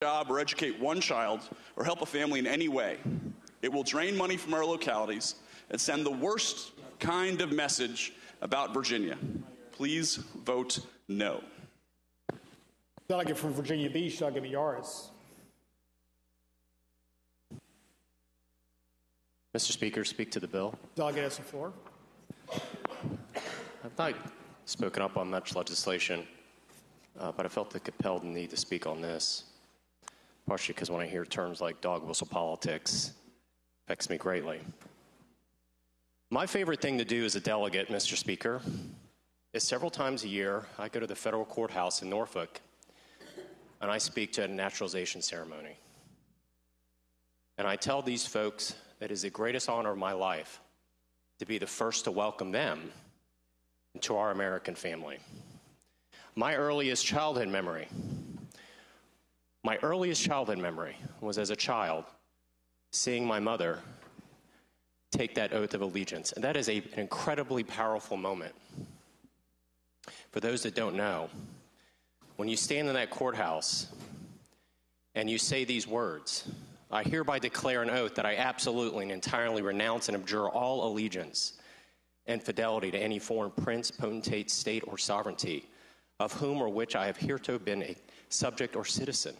job or educate one child or help a family in any way. It will drain money from our localities and send the worst kind of message about Virginia. Please vote no. Delegate from Virginia Beach, Delegate Miyares. Mr. Speaker, speak to the bill. Delegate has the floor. I've not spoken up on much legislation, but I felt the compelled need to speak on this, partially because when I hear terms like dog whistle politics, it affects me greatly. My favorite thing to do as a delegate, Mr. Speaker, is several times a year I go to the federal courthouse in Norfolk and I speak to a naturalization ceremony. And I tell these folks that it is the greatest honor of my life to be the first to welcome them into our American family. My earliest childhood memory was as a child seeing my mother take that oath of allegiance. And that is an incredibly powerful moment. For those that don't know, when you stand in that courthouse and you say these words, I hereby declare an oath that I absolutely and entirely renounce and abjure all allegiance and fidelity to any foreign prince, potentate, state, or sovereignty, of whom or which I have hereto been a subject or citizen,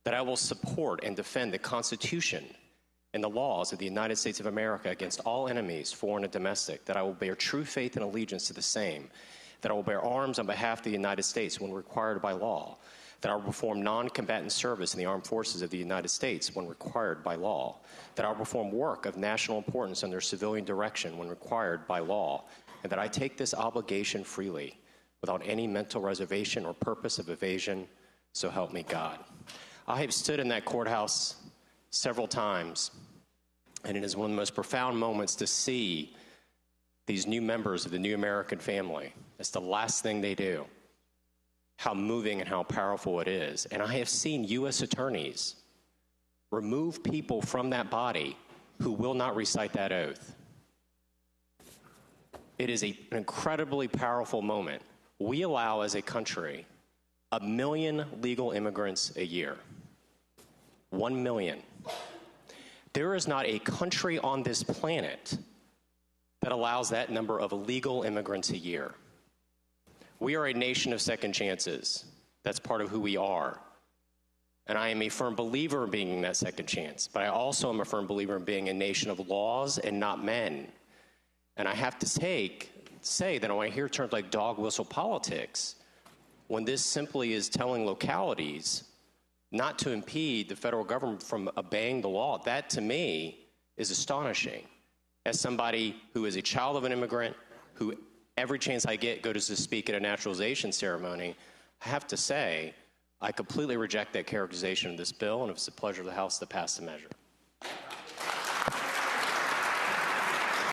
that I will support and defend the Constitution and the laws of the United States of America against all enemies, foreign and domestic, that I will bear true faith and allegiance to the same, that I will bear arms on behalf of the United States when required by law, that I will perform non-combatant service in the armed forces of the United States when required by law, that I will perform work of national importance under civilian direction when required by law, and that I take this obligation freely, without any mental reservation or purpose of evasion, so help me God. I have stood in that courthouse several times, and it is one of the most profound moments to see these new members of the new American family. It's the last thing they do. How moving and how powerful it is. And I have seen U.S. attorneys remove people from that body who will not recite that oath. It is an incredibly powerful moment. We allow, as a country, 1 million legal immigrants a year. 1 million. There is not a country on this planet that allows that number of illegal immigrants a year. We are a nation of second chances. That's part of who we are. And I am a firm believer in being that second chance, but I also am a firm believer in being a nation of laws and not men. And I have to say that when I hear terms like dog whistle politics, when this simply is telling localities not to impede the federal government from obeying the law, that to me is astonishing. As somebody who is a child of an immigrant, who every chance I get goes to speak at a naturalization ceremony, I have to say I completely reject that characterization of this bill, and it's a pleasure of the House to pass the measure.